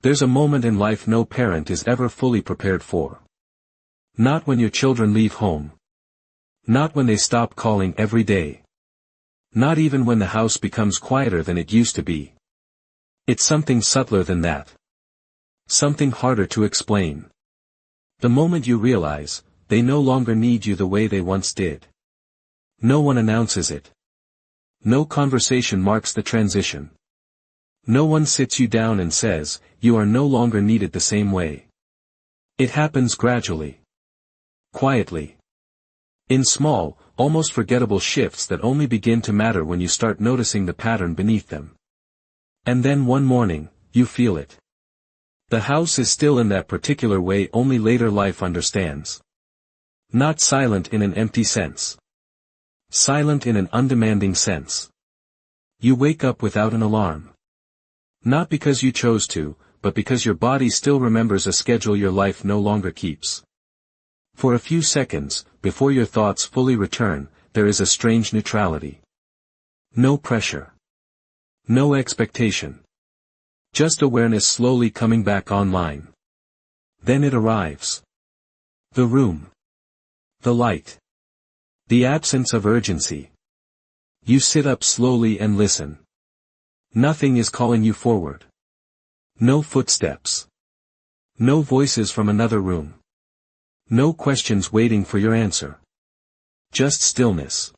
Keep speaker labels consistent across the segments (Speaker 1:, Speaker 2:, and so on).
Speaker 1: There's a moment in life no parent is ever fully prepared for. Not when your children leave home. Not when they stop calling every day. Not even when the house becomes quieter than it used to be. It's something subtler than that. Something harder to explain. The moment you realize, they no longer need you the way they once did. No one announces it. No conversation marks the transition. No one sits you down and says, you are no longer needed the same way. It happens gradually. Quietly. In small, almost forgettable shifts that only begin to matter when you start noticing the pattern beneath them. And then one morning, you feel it. The house is still in that particular way only later life understands. Not silent in an empty sense. Silent in an undemanding sense. You wake up without an alarm. Not because you chose to, but because your body still remembers a schedule your life no longer keeps. For a few seconds, before your thoughts fully return, there is a strange neutrality. No pressure. No expectation. Just awareness slowly coming back online. Then it arrives. The room. The light. The absence of urgency. You sit up slowly and listen. Nothing is calling you forward. No footsteps. No voices from another room. No questions waiting for your answer. Just stillness.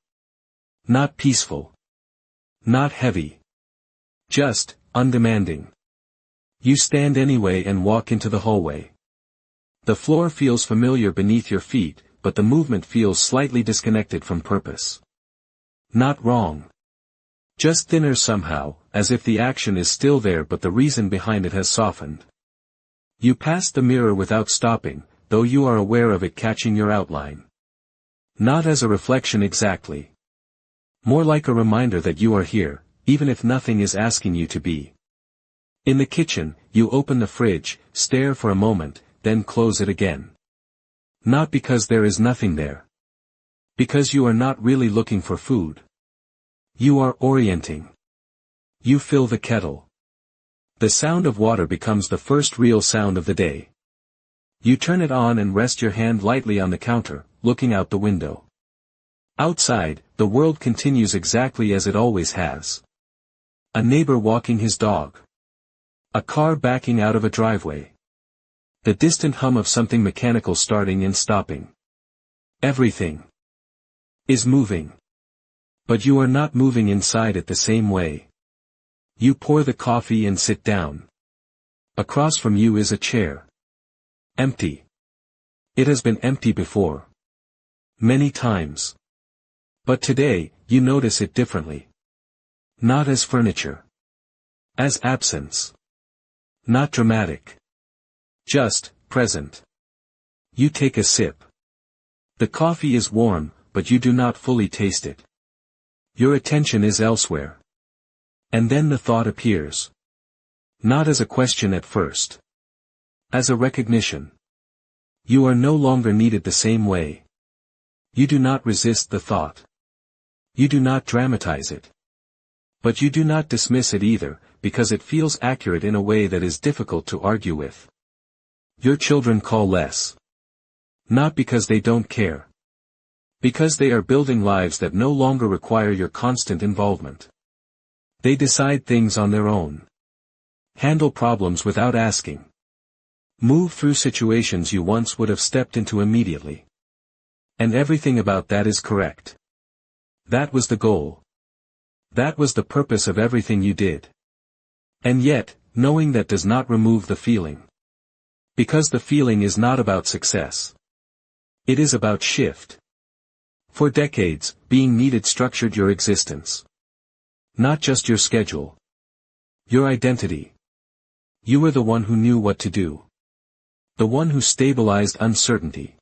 Speaker 1: Not peaceful. Not heavy. Just, undemanding. You stand anyway and walk into the hallway. The floor feels familiar beneath your feet, but the movement feels slightly disconnected from purpose. Not wrong. Just thinner somehow, as if the action is still there but the reason behind it has softened. You pass the mirror without stopping, though you are aware of it catching your outline. Not as a reflection exactly. More like a reminder that you are here, even if nothing is asking you to be. In the kitchen, you open the fridge, stare for a moment, then close it again. Not because there is nothing there. Because you are not really looking for food. You are orienting. You fill the kettle. The sound of water becomes the first real sound of the day. You turn it on and rest your hand lightly on the counter, looking out the window. Outside, the world continues exactly as it always has. A neighbor walking his dog. A car backing out of a driveway. The distant hum of something mechanical starting and stopping. Everything is moving. But you are not moving inside it the same way. You pour the coffee and sit down. Across from you is a chair. Empty. It has been empty before. Many times. But today, you notice it differently. Not as furniture. As absence. Not dramatic. Just, present. You take a sip. The coffee is warm, but you do not fully taste it. Your attention is elsewhere. And then the thought appears. Not as a question at first. As a recognition. You are no longer needed the same way. You do not resist the thought. You do not dramatize it. But you do not dismiss it either, because it feels accurate in a way that is difficult to argue with. Your children call less. Not because they don't care. Because they are building lives that no longer require your constant involvement. They decide things on their own. Handle problems without asking. Move through situations you once would have stepped into immediately. And everything about that is correct. That was the goal. That was the purpose of everything you did. And yet, knowing that does not remove the feeling. Because the feeling is not about success. It is about shift. For decades, being needed structured your existence. Not just your schedule. Your identity. You were the one who knew what to do. The one who stabilized uncertainty.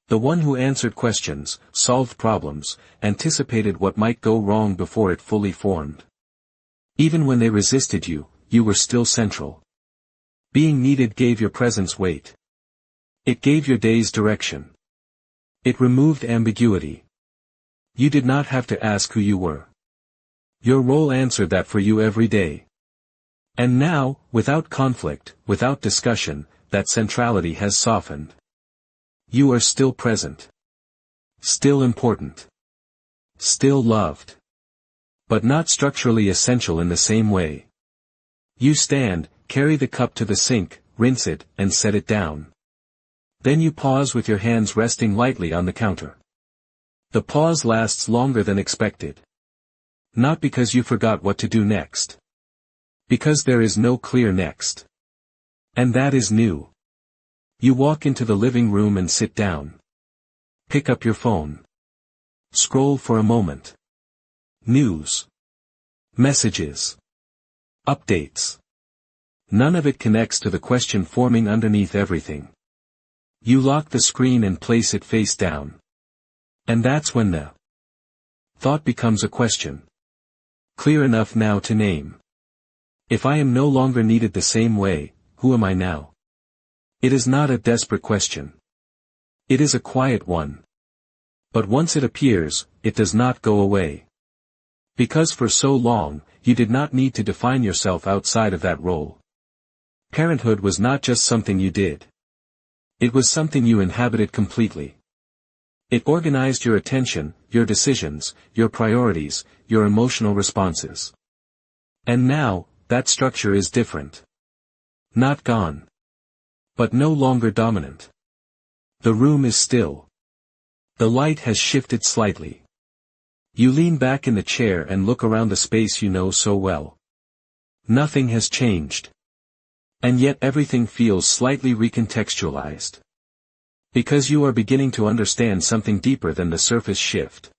Speaker 1: The one who answered questions, solved problems, anticipated what might go wrong before it fully formed. Even when they resisted you, you were still central. Being needed gave your presence weight. It gave your days direction. It removed ambiguity. You did not have to ask who you were. Your role answered that for you every day. And now, without conflict, without discussion, that centrality has softened. You are still present. Still important. Still loved. But not structurally essential in the same way. You stand, carry the cup to the sink, rinse it, and set it down. Then you pause with your hands resting lightly on the counter. The pause lasts longer than expected. Not because you forgot what to do next. Because there is no clear next. And that is new. You walk into the living room and sit down. Pick up your phone. Scroll for a moment. News. Messages. Updates. None of it connects to the question forming underneath everything. You lock the screen and place it face down. And that's when the thought becomes a question. Clear enough now to name. If I am no longer needed the same way, who am I now? It is not a desperate question. It is a quiet one. But once it appears, it does not go away. Because for so long, you did not need to define yourself outside of that role. Parenthood was not just something you did. It was something you inhabited completely. It organized your attention, your decisions, your priorities, your emotional responses. And now, that structure is different. Not gone. But no longer dominant. The room is still. The light has shifted slightly. You lean back in the chair and look around the space you know so well. Nothing has changed. And yet everything feels slightly recontextualized. Because you are beginning to understand something deeper than the surface shift.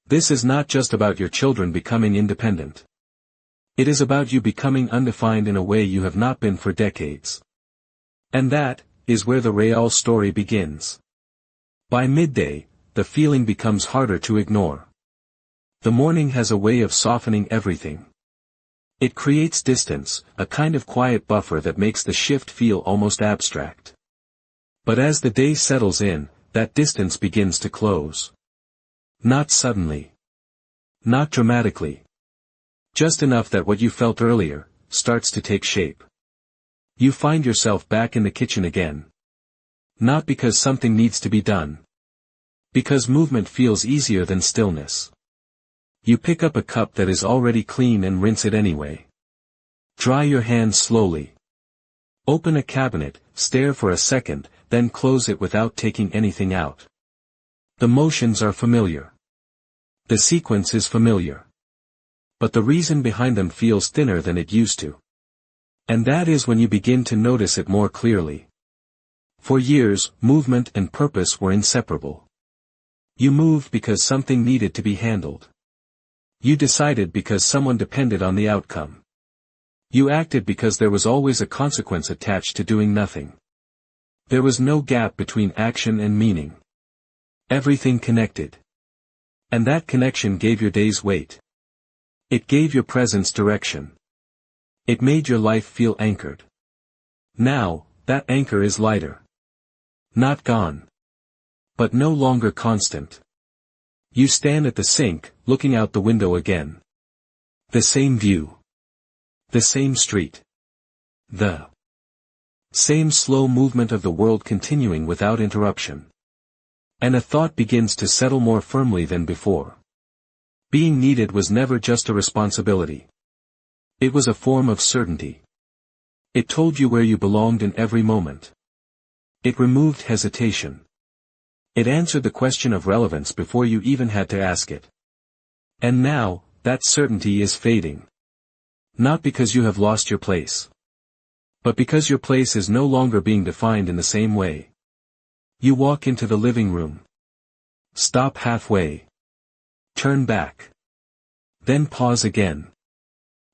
Speaker 1: This is not just about your children becoming independent. It is about you becoming undefined in a way you have not been for decades. And that is where the Rael story begins. By midday, the feeling becomes harder to ignore. The morning has a way of softening everything. It creates distance, a kind of quiet buffer that makes the shift feel almost abstract. But as the day settles in, that distance begins to close. Not suddenly. Not dramatically. Just enough that what you felt earlier starts to take shape. You find yourself back in the kitchen again. Not because something needs to be done. Because movement feels easier than stillness. You pick up a cup that is already clean and rinse it anyway. Dry your hands slowly. Open a cabinet, stare for a second, then close it without taking anything out. The motions are familiar. The sequence is familiar. But the reason behind them feels thinner than it used to. And that is when you begin to notice it more clearly. For years, movement and purpose were inseparable. You moved because something needed to be handled. You decided because someone depended on the outcome. You acted because there was always a consequence attached to doing nothing. There was no gap between action and meaning. Everything connected. And that connection gave your days weight. It gave your presence direction. It made your life feel anchored. Now, that anchor is lighter. Not gone. But no longer constant. You stand at the sink, looking out the window again. The same view. The same street. The same slow movement of the world continuing without interruption. And a thought begins to settle more firmly than before. Being needed was never just a responsibility. It was a form of certainty. It told you where you belonged in every moment. It removed hesitation. It answered the question of relevance before you even had to ask it. And now, that certainty is fading. Not because you have lost your place. But because your place is no longer being defined in the same way. You walk into the living room. Stop halfway. Turn back. Then pause again.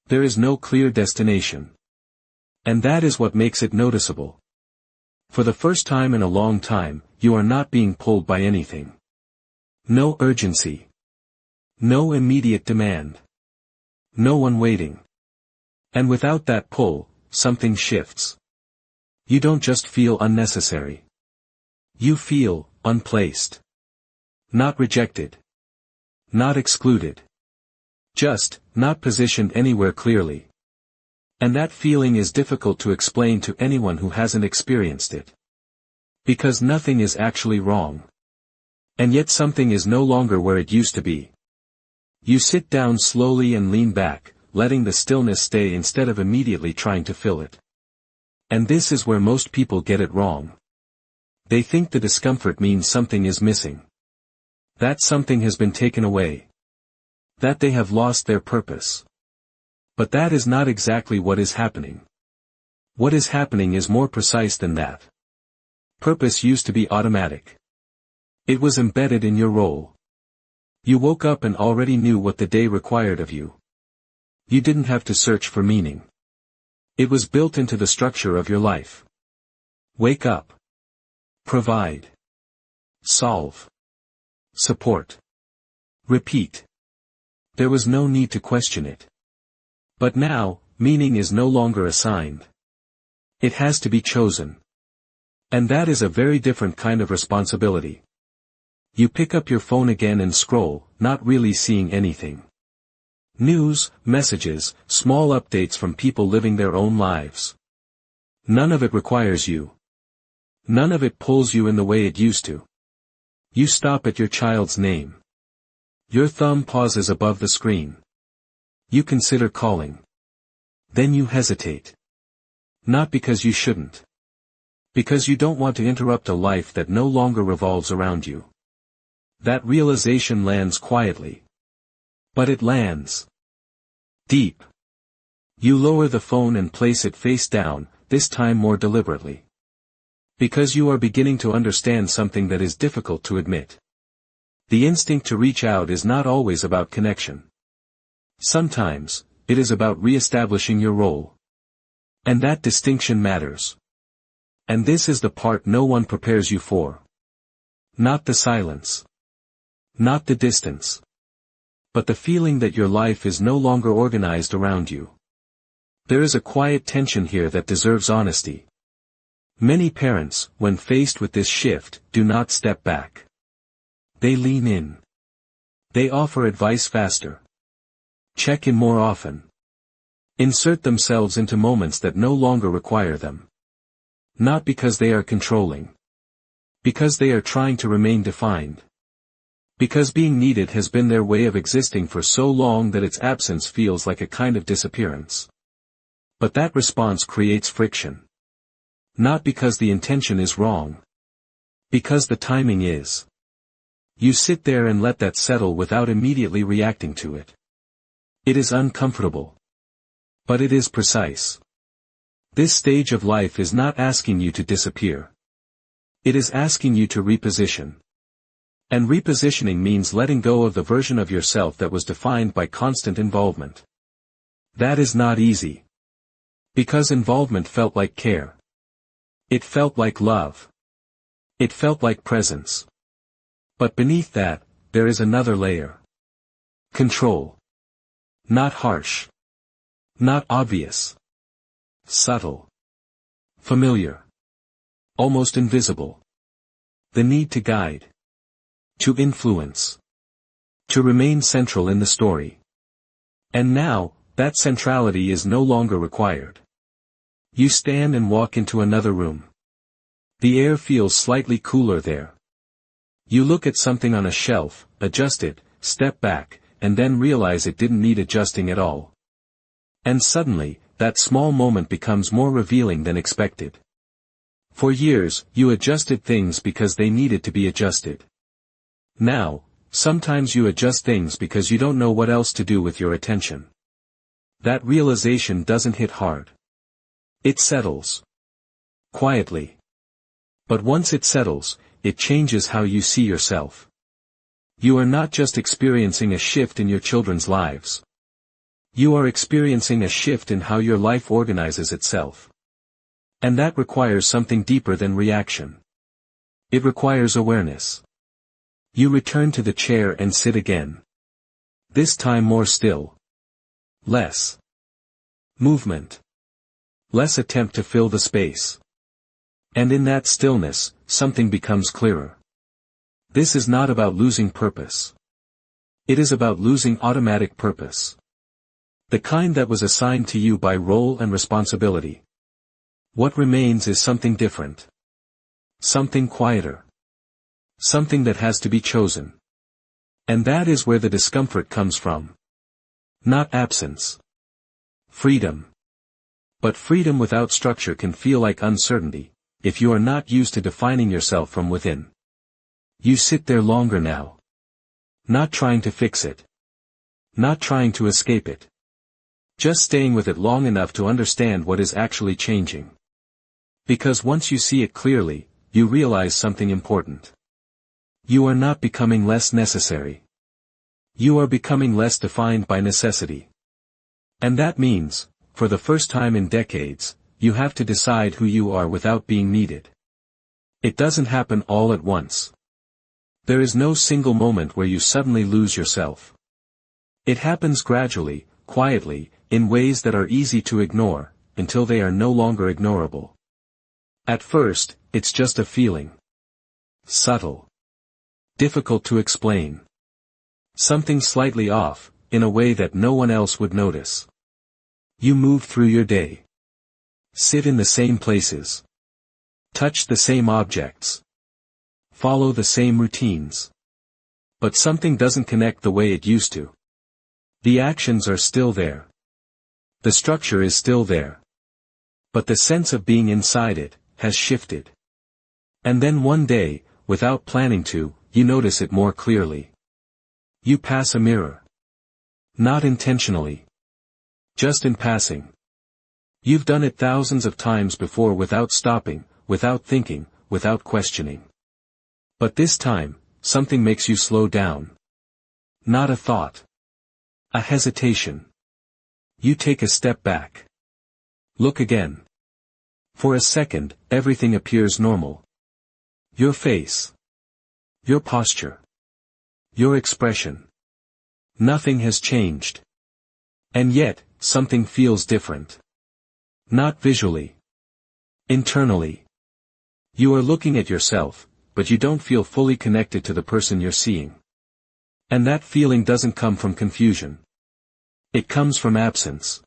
Speaker 1: There is no clear destination. And that is what makes it noticeable. For the first time in a long time, you are not being pulled by anything. No urgency. No immediate demand. No one waiting. And without that pull, something shifts. You don't just feel unnecessary. You feel unplaced. Not rejected. Not excluded. Just, not positioned anywhere clearly. And that feeling is difficult to explain to anyone who hasn't experienced it. Because nothing is actually wrong. And yet something is no longer where it used to be. You sit down slowly and lean back, letting the stillness stay instead of immediately trying to fill it. And this is where most people get it wrong. They think the discomfort means something is missing. That something has been taken away. That they have lost their purpose. But that is not exactly what is happening. What is happening is more precise than that. Purpose used to be automatic. It was embedded in your role. You woke up and already knew what the day required of you. You didn't have to search for meaning. It was built into the structure of your life. Wake up. Provide. Solve. Support. Repeat. There was no need to question it. But now, meaning is no longer assigned. It has to be chosen. And that is a very different kind of responsibility. You pick up your phone again and scroll, not really seeing anything. News, messages, small updates from people living their own lives. None of it requires you. None of it pulls you in the way it used to. You stop at your child's name. Your thumb pauses above the screen. You consider calling. Then you hesitate. Not because you shouldn't. Because you don't want to interrupt a life that no longer revolves around you. That realization lands quietly. But it lands. Deep. You lower the phone and place it face down, this time more deliberately. Because you are beginning to understand something that is difficult to admit. The instinct to reach out is not always about connection. Sometimes, it is about re-establishing your role. And that distinction matters. And this is the part no one prepares you for. Not the silence. Not the distance. But the feeling that your life is no longer organized around you. There is a quiet tension here that deserves honesty. Many parents, when faced with this shift, do not step back. They lean in. They offer advice faster. Check in more often. Insert themselves into moments that no longer require them. Not because they are controlling. Because they are trying to remain defined. Because being needed has been their way of existing for so long that its absence feels like a kind of disappearance. But that response creates friction. Not because the intention is wrong. Because the timing is. You sit there and let that settle without immediately reacting to it. It is uncomfortable. But it is precise. This stage of life is not asking you to disappear. It is asking you to reposition. And repositioning means letting go of the version of yourself that was defined by constant involvement. That is not easy. Because involvement felt like care. It felt like love. It felt like presence. But beneath that, there is another layer. Control. Not harsh. Not obvious. Subtle. Familiar. Almost invisible. The need to guide. To influence. To remain central in the story. And now, that centrality is no longer required. You stand and walk into another room. The air feels slightly cooler there. You look at something on a shelf, adjust it, step back, and then realize it didn't need adjusting at all. And suddenly, that small moment becomes more revealing than expected. For years, you adjusted things because they needed to be adjusted. Now, sometimes you adjust things because you don't know what else to do with your attention. That realization doesn't hit hard. It settles. Quietly. But once it settles, it changes how you see yourself. You are not just experiencing a shift in your children's lives. You are experiencing a shift in how your life organizes itself. And that requires something deeper than reaction. It requires awareness. You return to the chair and sit again. This time more still. Less movement. Less attempt to fill the space. And in that stillness, something becomes clearer. This is not about losing purpose. It is about losing automatic purpose. The kind that was assigned to you by role and responsibility. What remains is something different. Something quieter. Something that has to be chosen. And that is where the discomfort comes from. Not absence. Freedom. But freedom without structure can feel like uncertainty, if you are not used to defining yourself from within. You sit there longer now. Not trying to fix it. Not trying to escape it. Just staying with it long enough to understand what is actually changing. Because once you see it clearly, you realize something important. You are not becoming less necessary. You are becoming less defined by necessity. And that means, for the first time in decades, you have to decide who you are without being needed. It doesn't happen all at once. There is no single moment where you suddenly lose yourself. It happens gradually, quietly, in ways that are easy to ignore, until they are no longer ignorable. At first, it's just a feeling. Subtle. Difficult to explain. Something slightly off, in a way that no one else would notice. You move through your day. Sit in the same places. Touch the same objects. Follow the same routines. But something doesn't connect the way it used to. The actions are still there. The structure is still there. But the sense of being inside it has shifted. And then one day, without planning to, you notice it more clearly. You pass a mirror. Not intentionally. Just in passing. You've done it thousands of times before without stopping, without thinking, without questioning. But this time, something makes you slow down. Not a thought. A hesitation. You take a step back. Look again. For a second, everything appears normal. Your face. Your posture. Your expression. Nothing has changed. And yet, something feels different. Not visually. Internally. You are looking at yourself, but you don't feel fully connected to the person you're seeing. And that feeling doesn't come from confusion. It comes from absence.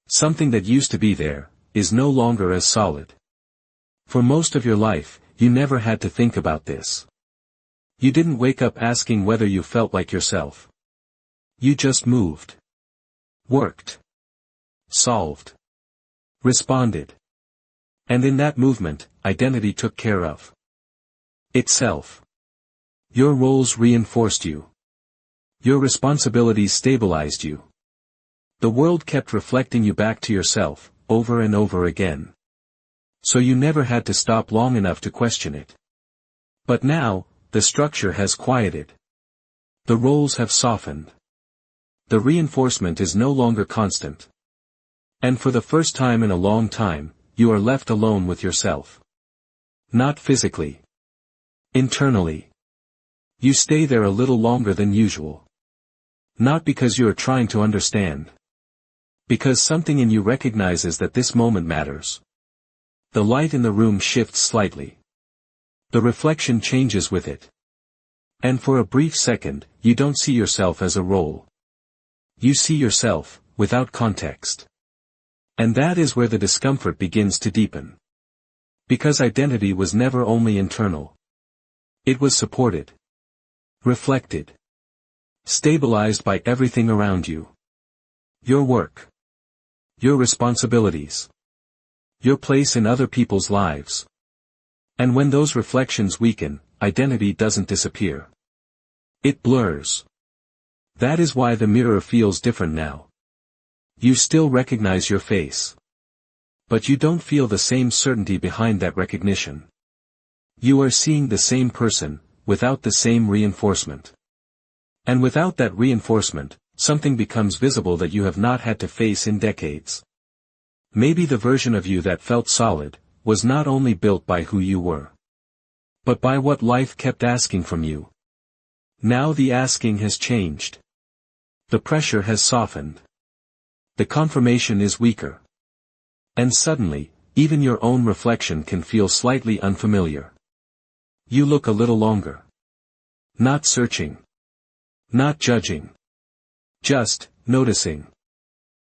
Speaker 1: Something that used to be there, is no longer as solid. For most of your life, you never had to think about this. You didn't wake up asking whether you felt like yourself. You just moved. Worked. Solved. Responded. And in that movement, identity took care of itself. Your roles reinforced you. Your responsibilities stabilized you. The world kept reflecting you back to yourself, over and over again. So you never had to stop long enough to question it. But now, the structure has quieted. The roles have softened. The reinforcement is no longer constant. And for the first time in a long time, you are left alone with yourself. Not physically. Internally. You stay there a little longer than usual. Not because you are trying to understand. Because something in you recognizes that this moment matters. The light in the room shifts slightly. The reflection changes with it. And for a brief second, you don't see yourself as a role. You see yourself, without context. And that is where the discomfort begins to deepen. Because identity was never only internal. It was supported. Reflected. Stabilized by everything around you. Your work. Your responsibilities. Your place in other people's lives. And when those reflections weaken, identity doesn't disappear. It blurs. That is why the mirror feels different now. You still recognize your face. But you don't feel the same certainty behind that recognition. You are seeing the same person, without the same reinforcement. And without that reinforcement, something becomes visible that you have not had to face in decades. Maybe the version of you that felt solid, was not only built by who you were, but by what life kept asking from you. Now the asking has changed. The pressure has softened. The confirmation is weaker. And suddenly, even your own reflection can feel slightly unfamiliar. You look a little longer. Not searching. Not judging. Just, noticing.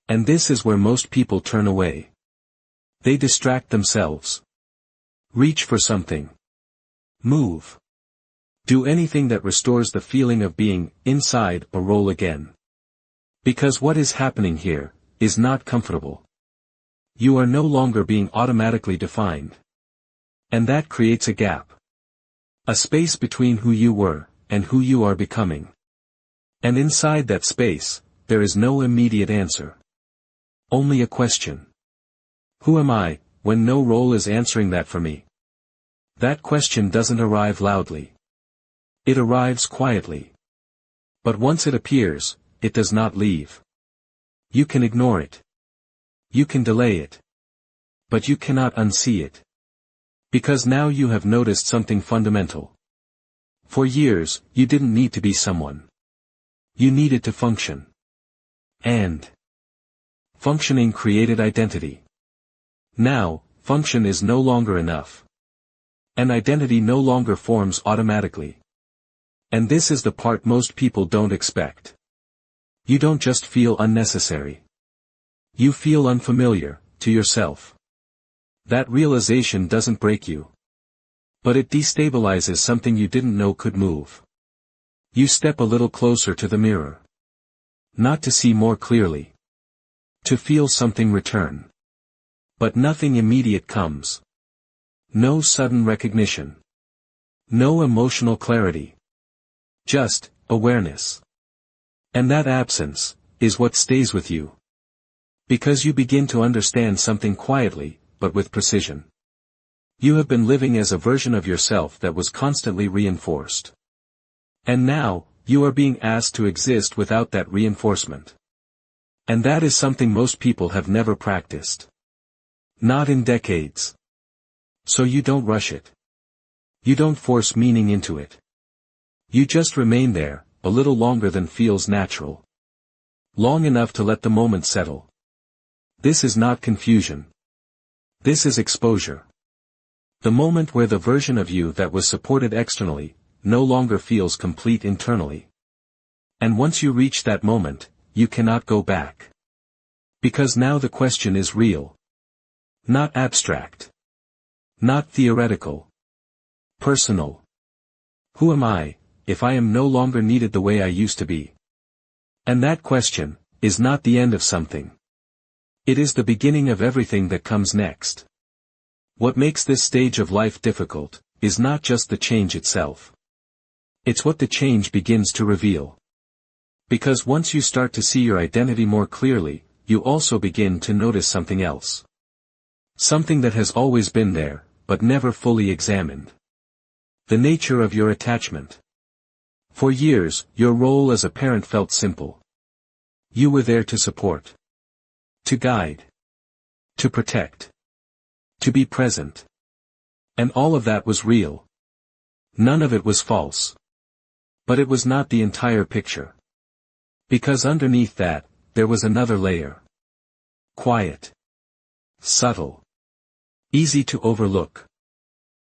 Speaker 1: And this is where most people turn away. They distract themselves. Reach for something. Move. Do anything that restores the feeling of being inside a role again. Because what is happening here is not comfortable. You are no longer being automatically defined. And that creates a gap. A space between who you were and who you are becoming. And inside that space, there is no immediate answer. Only a question. Who am I, when no role is answering that for me? That question doesn't arrive loudly. It arrives quietly. But once it appears, it does not leave. You can ignore it. You can delay it. But you cannot unsee it. Because now you have noticed something fundamental. For years, you didn't need to be someone. You needed to function. And functioning created identity. Now, function is no longer enough. And identity no longer forms automatically. And this is the part most people don't expect. You don't just feel unnecessary. You feel unfamiliar, to yourself. That realization doesn't break you. But it destabilizes something you didn't know could move. You step a little closer to the mirror. Not to see more clearly. To feel something return. But nothing immediate comes. No sudden recognition. No emotional clarity. Just awareness. And that absence is what stays with you. Because you begin to understand something quietly, but with precision. You have been living as a version of yourself that was constantly reinforced. And now, you are being asked to exist without that reinforcement. And that is something most people have never practiced. Not in decades. So you don't rush it. You don't force meaning into it. You just remain there, a little longer than feels natural. Long enough to let the moment settle. This is not confusion. This is exposure. The moment where the version of you that was supported externally, no longer feels complete internally. And once you reach that moment, you cannot go back. Because now the question is real. Not abstract. Not theoretical. Personal. Who am I, if I am no longer needed the way I used to be? And that question is not the end of something. It is the beginning of everything that comes next. What makes this stage of life difficult is not just the change itself. It's what the change begins to reveal. Because once you start to see your identity more clearly, you also begin to notice something else. Something that has always been there, but never fully examined. The nature of your attachment. For years, your role as a parent felt simple. You were there to support. To guide. To protect. To be present. And all of that was real. None of it was false. But it was not the entire picture. Because underneath that, there was another layer. Quiet. Subtle. Easy to overlook.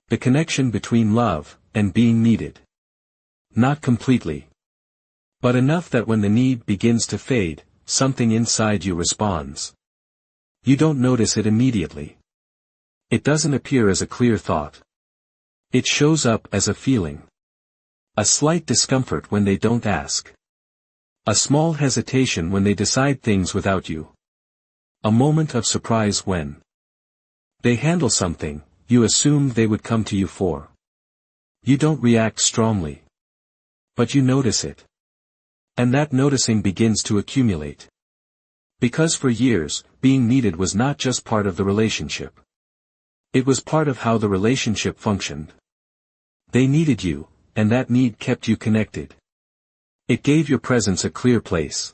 Speaker 1: The connection between love and being needed. Not completely. But enough that when the need begins to fade, something inside you responds. You don't notice it immediately. It doesn't appear as a clear thought. It shows up as a feeling. A slight discomfort when they don't ask. A small hesitation when they decide things without you. A moment of surprise when they handle something you assumed they would come to you for. You don't react strongly. But you notice it. And that noticing begins to accumulate. Because for years, being needed was not just part of the relationship. It was part of how the relationship functioned. They needed you, and that need kept you connected. It gave your presence a clear place.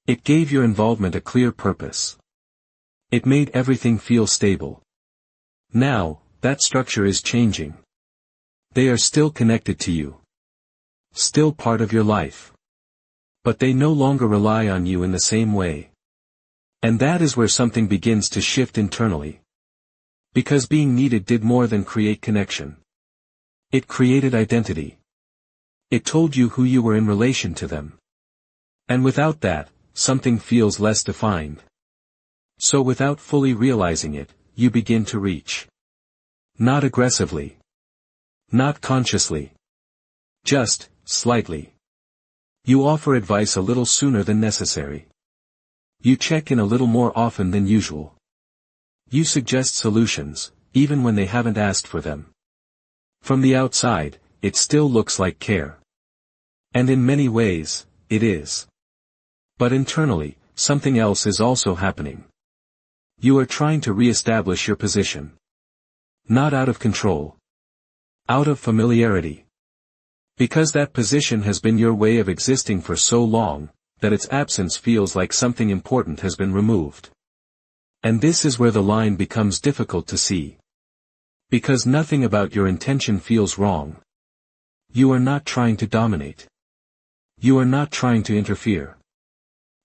Speaker 1: It gave your involvement a clear purpose. It made everything feel stable. Now, that structure is changing. They are still connected to you. Still part of your life. But they no longer rely on you in the same way. And that is where something begins to shift internally. Because being needed did more than create connection. It created identity. It told you who you were in relation to them. And without that, something feels less defined. So without fully realizing it, you begin to reach. Not aggressively. Not consciously. Just, slightly. You offer advice a little sooner than necessary. You check in a little more often than usual. You suggest solutions, even when they haven't asked for them. From the outside, it still looks like care. And in many ways, it is. But internally, something else is also happening. You are trying to re-establish your position. Not out of control. Out of familiarity. Because that position has been your way of existing for so long, that its absence feels like something important has been removed. And this is where the line becomes difficult to see. Because nothing about your intention feels wrong. You are not trying to dominate. You are not trying to interfere.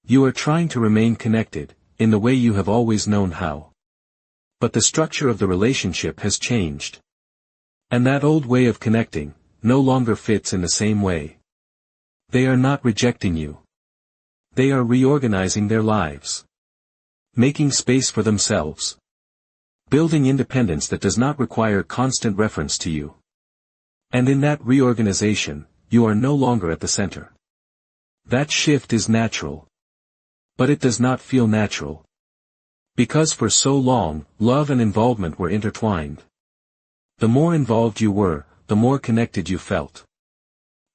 Speaker 1: You are trying to remain connected, in the way you have always known how. But the structure of the relationship has changed. And that old way of connecting, no longer fits in the same way. They are not rejecting you. They are reorganizing their lives. Making space for themselves. Building independence that does not require constant reference to you. And in that reorganization, you are no longer at the center. That shift is natural. But it does not feel natural. Because for so long, love and involvement were intertwined. The more involved you were, the more connected you felt.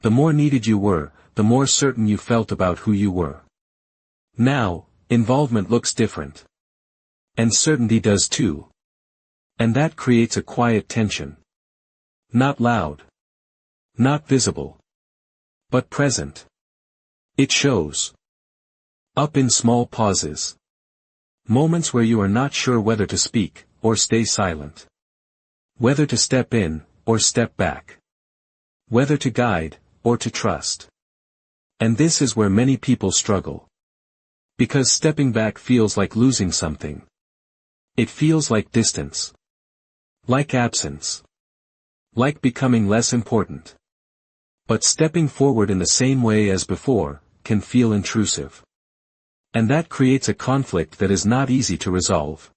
Speaker 1: The more needed you were, the more certain you felt about who you were. Now, involvement looks different. And certainty does too. And that creates a quiet tension. Not loud. Not visible. But present. It shows up in small pauses. Moments where you are not sure whether to speak, or stay silent. Whether to step in, or step back. Whether to guide, or to trust. And this is where many people struggle. Because stepping back feels like losing something. It feels like distance. Like absence. Like becoming less important. But stepping forward in the same way as before, can feel intrusive. And that creates a conflict that is not easy to resolve.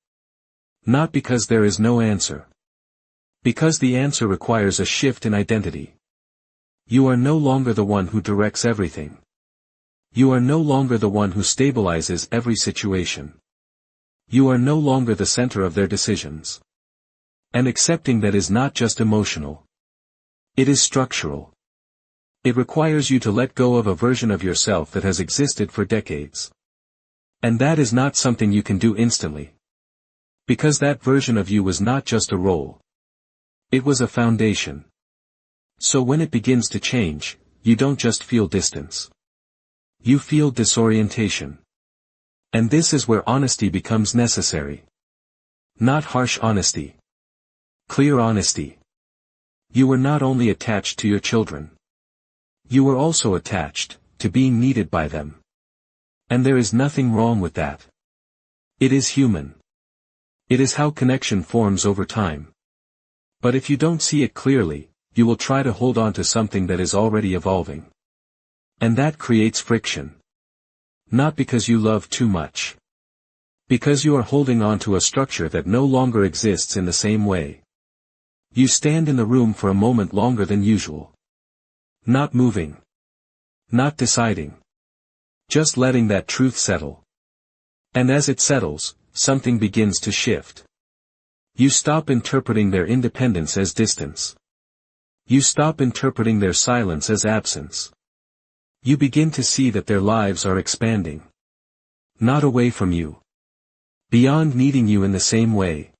Speaker 1: Not because there is no answer. Because the answer requires a shift in identity. You are no longer the one who directs everything. You are no longer the one who stabilizes every situation. You are no longer the center of their decisions. And accepting that is not just emotional. It is structural. It requires you to let go of a version of yourself that has existed for decades. And that is not something you can do instantly. Because that version of you was not just a role. It was a foundation. So when it begins to change, you don't just feel distance. You feel disorientation. And this is where honesty becomes necessary. Not harsh honesty. Clear honesty. You were not only attached to your children. You were also attached to being needed by them. And there is nothing wrong with that. It is human. It is how connection forms over time. But if you don't see it clearly, you will try to hold on to something that is already evolving. And that creates friction. Not because you love too much. Because you are holding on to a structure that no longer exists in the same way. You stand in the room for a moment longer than usual. Not moving. Not deciding. Just letting that truth settle. And as it settles, something begins to shift. You stop interpreting their independence as distance. You stop interpreting their silence as absence. You begin to see that their lives are expanding. Not away from you. Beyond needing you in the same way.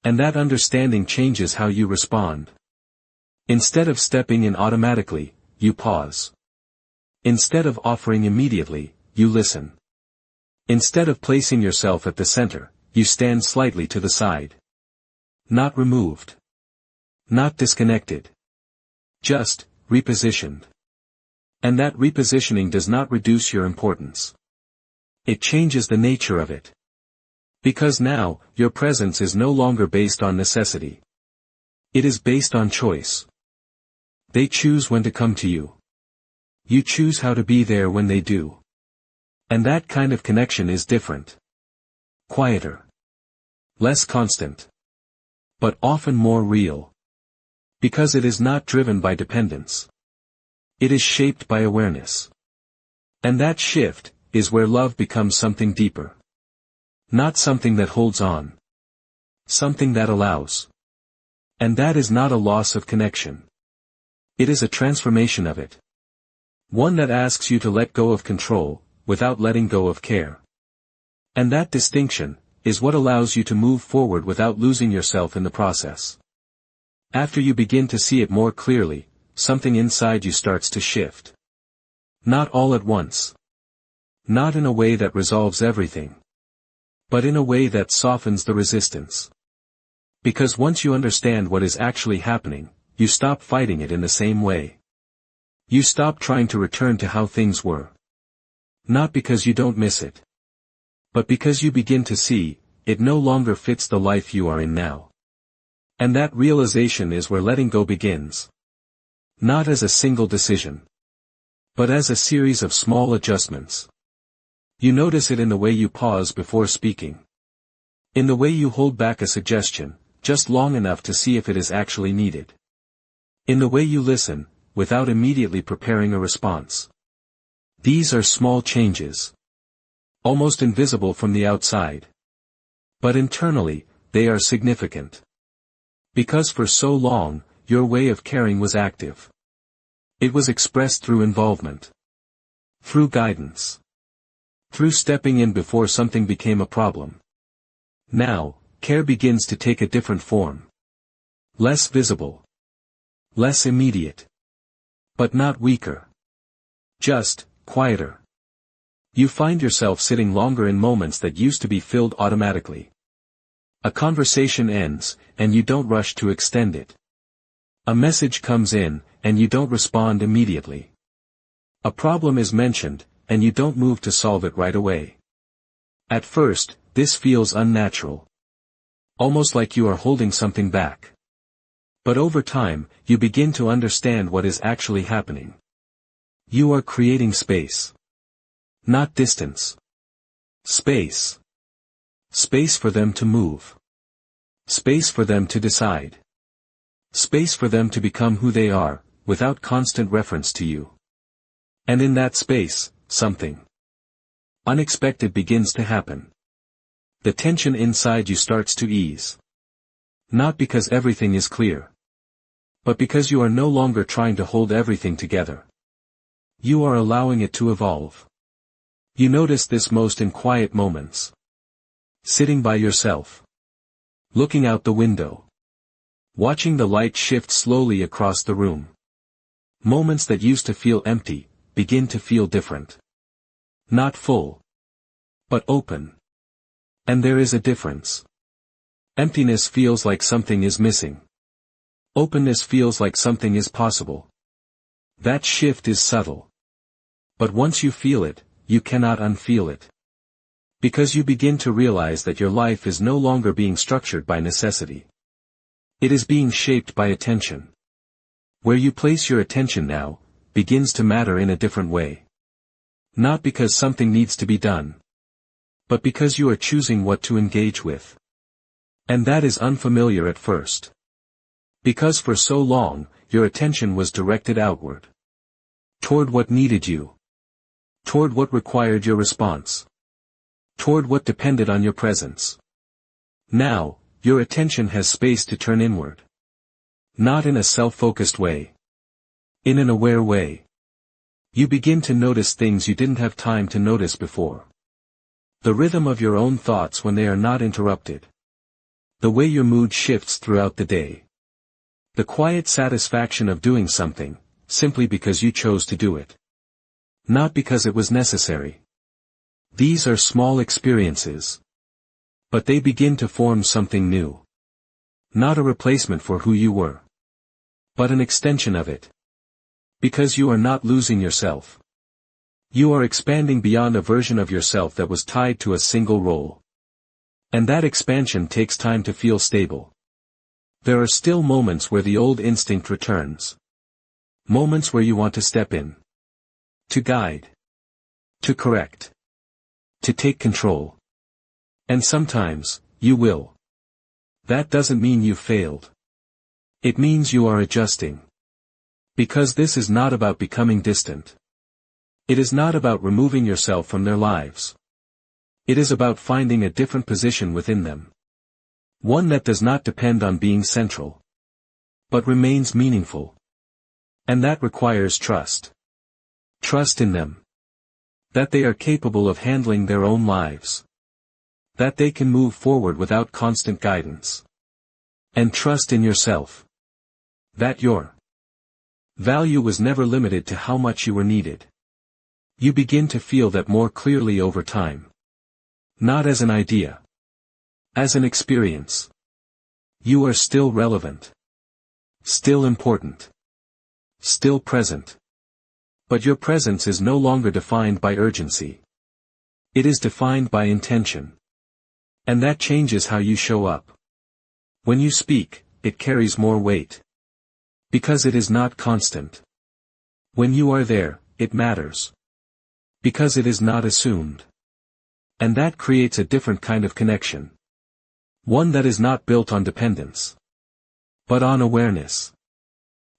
Speaker 1: And that understanding changes how you respond. Instead of stepping in automatically, you pause. Instead of offering immediately, you listen. Instead of placing yourself at the center, you stand slightly to the side. Not removed. Not disconnected. Just, repositioned. And that repositioning does not reduce your importance. It changes the nature of it. Because now, your presence is no longer based on necessity. It is based on choice. They choose when to come to you. You choose how to be there when they do. And that kind of connection is different. Quieter. Less constant. But often more real. Because it is not driven by dependence. It is shaped by awareness. And that shift is where love becomes something deeper. Not something that holds on. Something that allows. And that is not a loss of connection. It is a transformation of it. One that asks you to let go of control, without letting go of care. And that distinction is what allows you to move forward without losing yourself in the process. After you begin to see it more clearly, something inside you starts to shift. Not all at once. Not in a way that resolves everything. But in a way that softens the resistance. Because once you understand what is actually happening, you stop fighting it in the same way. You stop trying to return to how things were. Not because you don't miss it. But because you begin to see, it no longer fits the life you are in now. And that realization is where letting go begins. Not as a single decision. But as a series of small adjustments. You notice it in the way you pause before speaking. In the way you hold back a suggestion, just long enough to see if it is actually needed. In the way you listen, without immediately preparing a response. These are small changes. Almost invisible from the outside. But internally, they are significant. Because for so long, your way of caring was active. It was expressed through involvement. Through guidance. Through stepping in before something became a problem. Now, care begins to take a different form. Less visible. Less immediate. But not weaker. Just, quieter. You find yourself sitting longer in moments that used to be filled automatically. A conversation ends, and you don't rush to extend it. A message comes in, and you don't respond immediately. A problem is mentioned, and you don't move to solve it right away. At first, this feels unnatural. Almost like you are holding something back. But over time, you begin to understand what is actually happening. You are creating space. Not distance. Space. Space for them to move. Space for them to decide. Space for them to become who they are, without constant reference to you. And in that space, something unexpected begins to happen. The tension inside you starts to ease. Not because everything is clear. But because you are no longer trying to hold everything together. You are allowing it to evolve. You notice this most in quiet moments. Sitting by yourself. Looking out the window. Watching the light shift slowly across the room. Moments that used to feel empty, begin to feel different. Not full. But open. And there is a difference. Emptiness feels like something is missing. Openness feels like something is possible. That shift is subtle. But once you feel it, you cannot unfeel it. Because you begin to realize that your life is no longer being structured by necessity. It is being shaped by attention. Where you place your attention now, begins to matter in a different way. Not because something needs to be done. But because you are choosing what to engage with. And that is unfamiliar at first. Because for so long, your attention was directed outward. Toward what needed you. Toward what required your response. Toward what depended on your presence. Now, your attention has space to turn inward. Not in a self-focused way. In an aware way. You begin to notice things you didn't have time to notice before. The rhythm of your own thoughts when they are not interrupted. The way your mood shifts throughout the day. The quiet satisfaction of doing something, simply because you chose to do it. Not because it was necessary. These are small experiences. But they begin to form something new. Not a replacement for who you were. But an extension of it. Because you are not losing yourself. You are expanding beyond a version of yourself that was tied to a single role. And that expansion takes time to feel stable. There are still moments where the old instinct returns. Moments where you want to step in. To guide. To correct. To take control. And sometimes, you will. That doesn't mean you've failed. It means you are adjusting. Because this is not about becoming distant. It is not about removing yourself from their lives. It is about finding a different position within them. One that does not depend on being central. But remains meaningful. And that requires trust. Trust in them. That they are capable of handling their own lives. That they can move forward without constant guidance. And trust in yourself. That your value was never limited to how much you were needed. You begin to feel that more clearly over time. Not as an idea. As an experience. You are still relevant. Still important. Still present. But your presence is no longer defined by urgency. It is defined by intention. And that changes how you show up. When you speak, it carries more weight. Because it is not constant. When you are there, it matters. Because it is not assumed. And that creates a different kind of connection. One that is not built on dependence. But on awareness.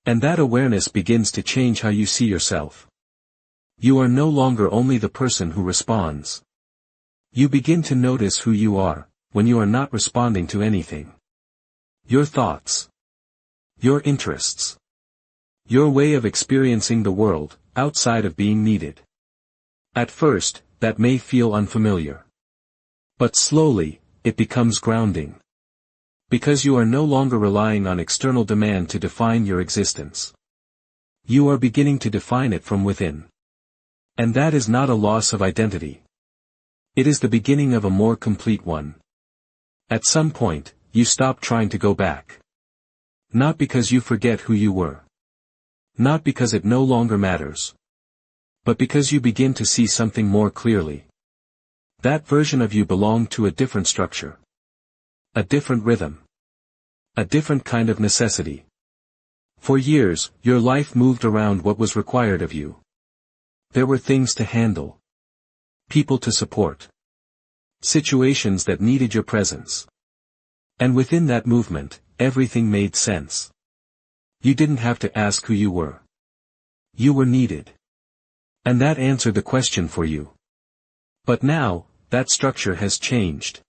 Speaker 1: And that awareness begins to change how you see yourself. You are no longer only the person who responds. You begin to notice who you are, when you are not responding to anything. Your thoughts. Your interests. Your way of experiencing the world, outside of being needed. At first, that may feel unfamiliar. But slowly, it becomes grounding. Because you are no longer relying on external demand to define your existence. You are beginning to define it from within. And that is not a loss of identity. It is the beginning of a more complete one. At some point, you stop trying to go back. Not because you forget who you were. Not because it no longer matters. But because you begin to see something more clearly. That version of you belonged to a different structure. A different rhythm. A different kind of necessity. For years, your life moved around what was required of you. There were things to handle. People to support. Situations that needed your presence. And within that movement, everything made sense. You didn't have to ask who you were. You were needed. And that answered the question for you. But now, that structure has changed.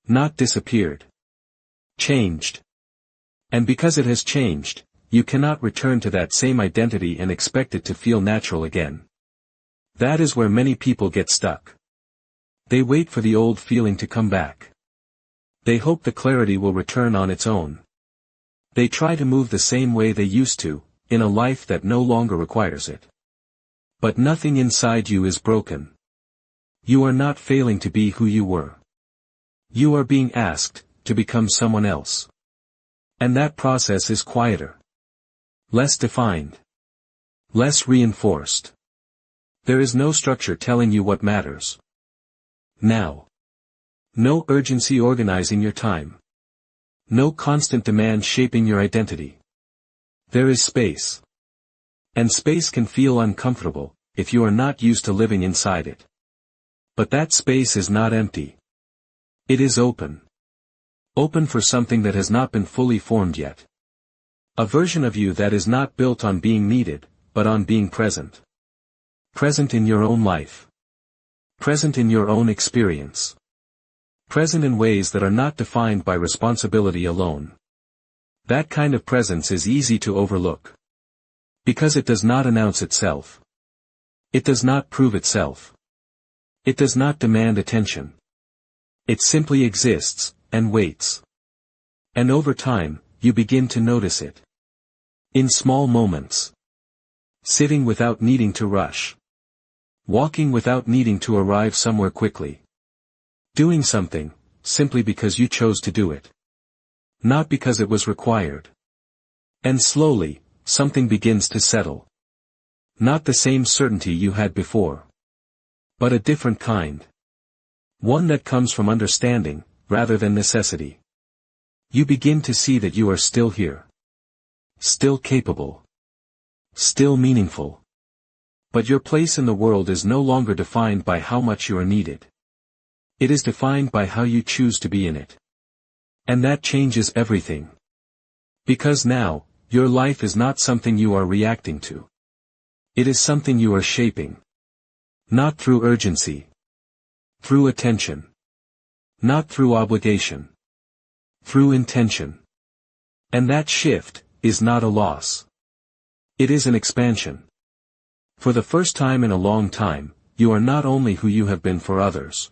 Speaker 1: Not disappeared. Changed. And because it has changed, you cannot return to that same identity and expect it to feel natural again. That is where many people get stuck. They wait for the old feeling to come back. They hope the clarity will return on its own. They try to move the same way they used to, in a life that no longer requires it. But nothing inside you is broken. You are not failing to be who you were. You are being asked to become someone else. And that process is quieter. Less defined. Less reinforced. There is no structure telling you what matters. Now. No urgency organizing your time. No constant demand shaping your identity. There is space. And space can feel uncomfortable, if you are not used to living inside it. But that space is not empty. It is open. Open for something that has not been fully formed yet. A version of you that is not built on being needed, but on being present. Present in your own life. Present in your own experience. Present in ways that are not defined by responsibility alone. That kind of presence is easy to overlook. Because it does not announce itself. It does not prove itself. It does not demand attention. It simply exists, and waits. And over time, you begin to notice it. In small moments. Sitting without needing to rush. Walking without needing to arrive somewhere quickly. Doing something, simply because you chose to do it. Not because it was required. And slowly, something begins to settle. Not the same certainty you had before. But a different kind. One that comes from understanding, rather than necessity. You begin to see that you are still here. Still capable. Still meaningful. But your place in the world is no longer defined by how much you are needed. It is defined by how you choose to be in it. And that changes everything. Because now, your life is not something you are reacting to. It is something you are shaping. Not through urgency. Through attention. Not through obligation. Through intention. And that shift is not a loss. It is an expansion. For the first time in a long time, you are not only who you have been for others.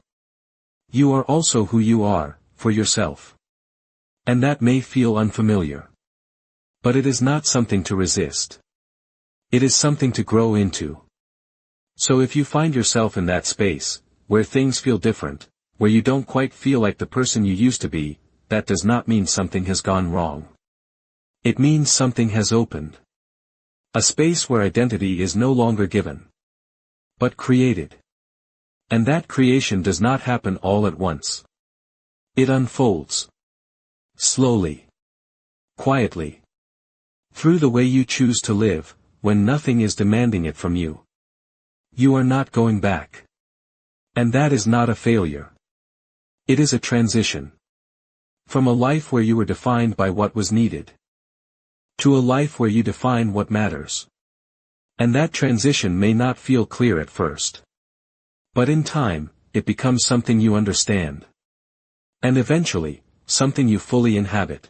Speaker 1: You are also who you are, for yourself. And that may feel unfamiliar. But it is not something to resist. It is something to grow into. So if you find yourself in that space, where things feel different, where you don't quite feel like the person you used to be, that does not mean something has gone wrong. It means something has opened. A space where identity is no longer given, but created. And that creation does not happen all at once. It unfolds. Slowly. Quietly. Through the way you choose to live, when nothing is demanding it from you. You are not going back. And that is not a failure. It is a transition. From a life where you were defined by what was needed, to a life where you define what matters. And that transition may not feel clear at first. But in time, it becomes something you understand. And eventually, something you fully inhabit.